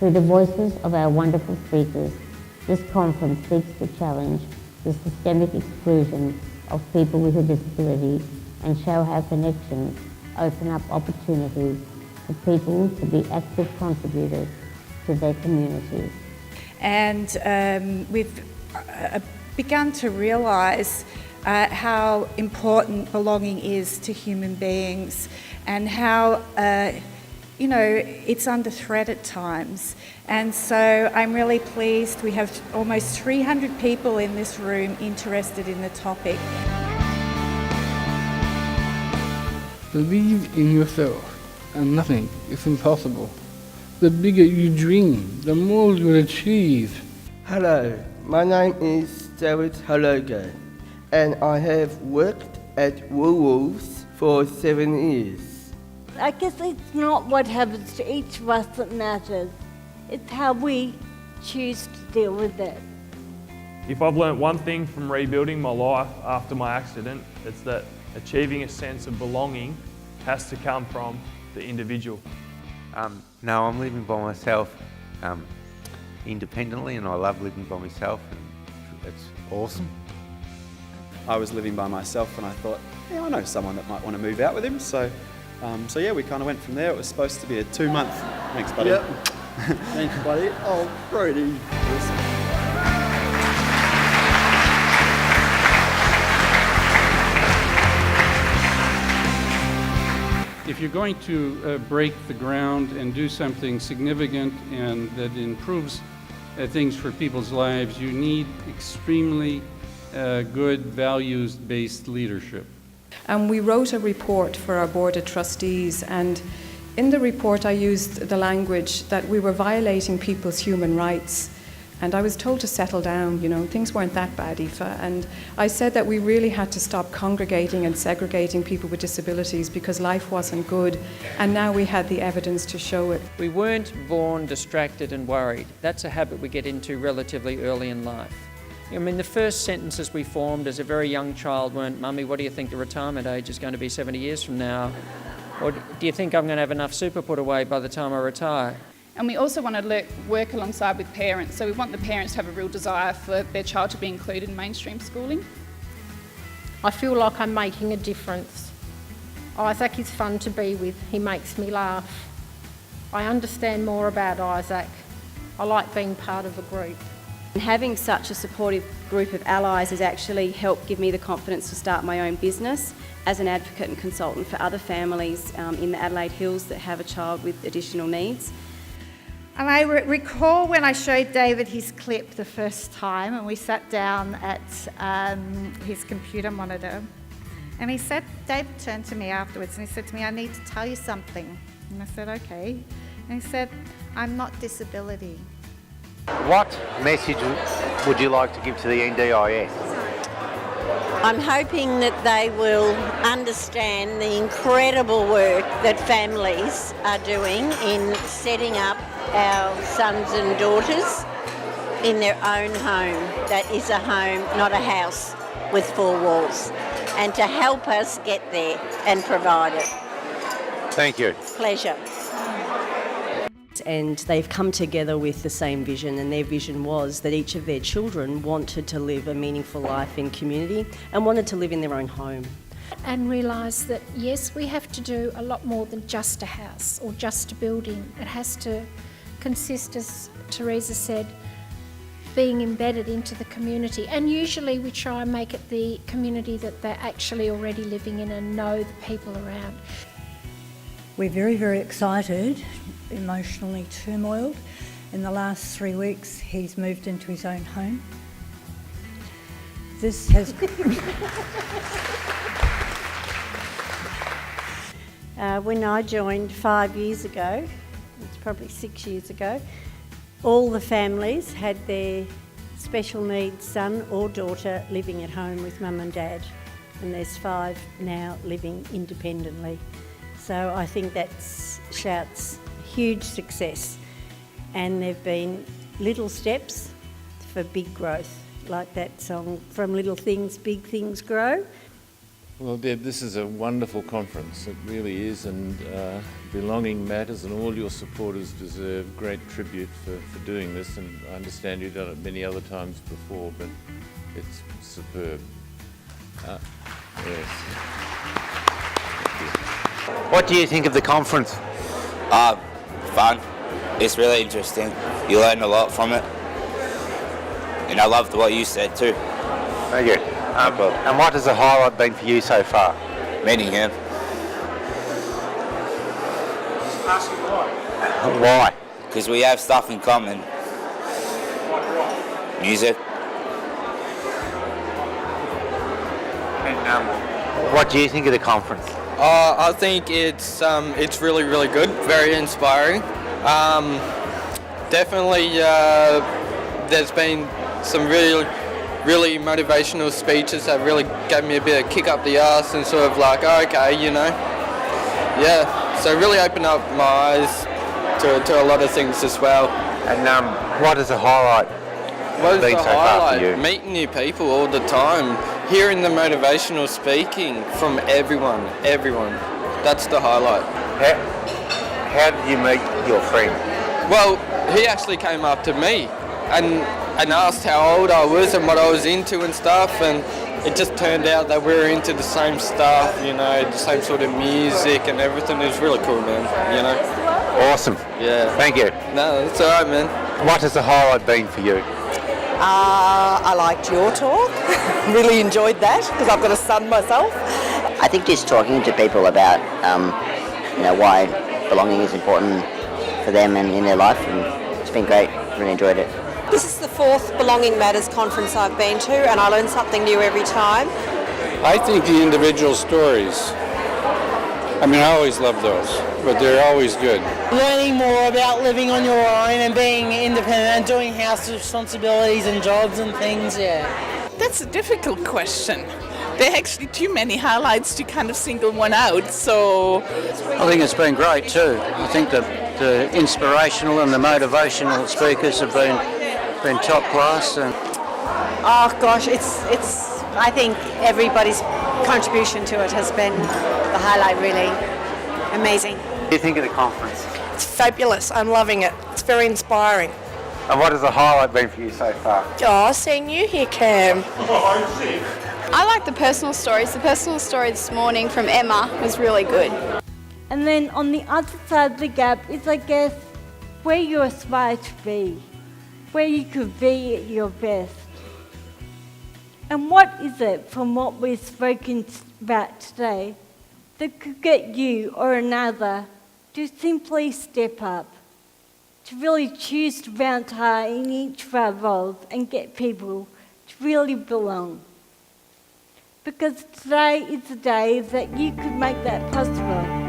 Through the voices of our wonderful speakers, this conference seeks to challenge the systemic exclusion of people with a disability and show how connections open up opportunities for people to be active contributors to their communities. And we've begun to realise how important belonging is to human beings and how it's under threat at times. And so I'm really pleased we have almost 300 people in this room interested in the topic. Believe in yourself and nothing is impossible. The bigger you dream, the more you'll achieve. Hello, my name is David Haloga and I have worked at Woolworths for 7 years. I guess it's not what happens to each of us that matters. It's how we choose to deal with it. If I've learnt one thing from rebuilding my life after my accident, it's that achieving a sense of belonging has to come from the individual. No, I'm living by myself independently, and I love living by myself, and it's awesome. I was living by myself and I thought, yeah, I know someone that might want to move out with him, so yeah, we kind of went from there. It was supposed to be a 2-month. Thanks, buddy. Yep. Thanks, buddy. Oh, Brody. If you're going to break the ground and do something significant and that improves things for people's lives, you need extremely good values-based leadership. And we wrote a report for our Board of Trustees, and in the report I used the language that we were violating people's human rights. And I was told to settle down, things weren't that bad, Aoife. And I said that we really had to stop congregating and segregating people with disabilities because life wasn't good, and now we had the evidence to show it. We weren't born distracted and worried. That's a habit we get into relatively early in life. I mean, the first sentences we formed as a very young child weren't, "Mummy, what do you think the retirement age is going to be 70 years from now?" Or, "Do you think I'm going to have enough super put away by the time I retire?" And we also want to work alongside with parents. So we want the parents to have a real desire for their child to be included in mainstream schooling. I feel like I'm making a difference. Isaac is fun to be with. He makes me laugh. I understand more about Isaac. I like being part of a group. Having such a supportive group of allies has actually helped give me the confidence to start my own business as an advocate and consultant for other families in the Adelaide Hills that have a child with additional needs. And I recall when I showed David his clip the first time and we sat down at his computer monitor, and David turned to me afterwards and he said to me, "I need to tell you something." And I said, "Okay." And he said, "I'm not disability." What message would you like to give to the NDIS? I'm hoping that they will understand the incredible work that families are doing in setting up our sons and daughters in their own home. That is a home, not a house with 4 walls. And to help us get there and provide it. Thank you. Pleasure. And they've come together with the same vision, and their vision was that each of their children wanted to live a meaningful life in community and wanted to live in their own home. And realise that, yes, we have to do a lot more than just a house or just a building. It has to consist, as Teresa said, being embedded into the community. And usually we try and make it the community that they're actually already living in and know the people around. We're very, very excited, emotionally turmoiled. In the last 3 weeks, he's moved into his own home. This has... When I joined 5 years ago, it's probably 6 years ago, all the families had their special needs son or daughter living at home with mum and dad, and there's 5 now living independently. So I think that shouts huge success, and there've been little steps for big growth, like that song, "From little things, big things grow." Well, Deb, this is a wonderful conference. It really is, and belonging matters, and all your supporters deserve great tribute for doing this. And I understand you've done it many other times before, but it's superb. Yes. What do you think of the conference? Fun. It's really interesting. You learn a lot from it. And I loved what you said too. Thank you. And what has the highlight been for you so far? Meeting him. Ask him why. Why? Because we have stuff in common. Music. And what do you think of the conference? I think it's really, really good, very inspiring. Definitely there's been some really motivational speeches that really gave me a bit of kick up the arse and sort of like, oh, okay, you know. Yeah, so really opened up my eyes to a lot of things as well. And what is the highlight? What is been the so far for you? highlight? Meeting new people all the time. Hearing the motivational speaking from everyone. That's the highlight. How did you meet your friend? Well, he actually came up to me and asked how old I was and what I was into and stuff, and it just turned out that we were into the same stuff, you know, the same sort of music and everything. It was really cool, man, you know. Awesome. Yeah. Thank you. No, that's all right, man. What has the highlight been for you? I liked your talk. Really enjoyed that because I've got a son myself. I think just talking to people about, why belonging is important for them and in their life, and it's been great. Really enjoyed it. This is the 4th Belonging Matters conference I've been to, and I learn something new every time. I think the individual stories, I always love those, but they're always good. Learning more about living on your own and being independent and doing house responsibilities and jobs and things, yeah. That's a difficult question. There are actually too many highlights to kind of single one out, so... I think it's been great too. I think the inspirational and the motivational speakers have been top class. And Oh gosh, I think everybody's contribution to it has been the highlight, really. Amazing. What do you think of the conference? It's fabulous. I'm loving it. It's very inspiring. And what has the highlight been for you so far? Oh, seeing you here, Cam. I like the personal stories. The personal story this morning from Emma was really good. And then on the other side of the gap is, I guess, where you aspire to be, where you could be at your best. And what is it from what we've spoken about today that could get you or another to simply step up, to really choose to bounce high in each of our roles and get people to really belong? Because today is the day that you could make that possible.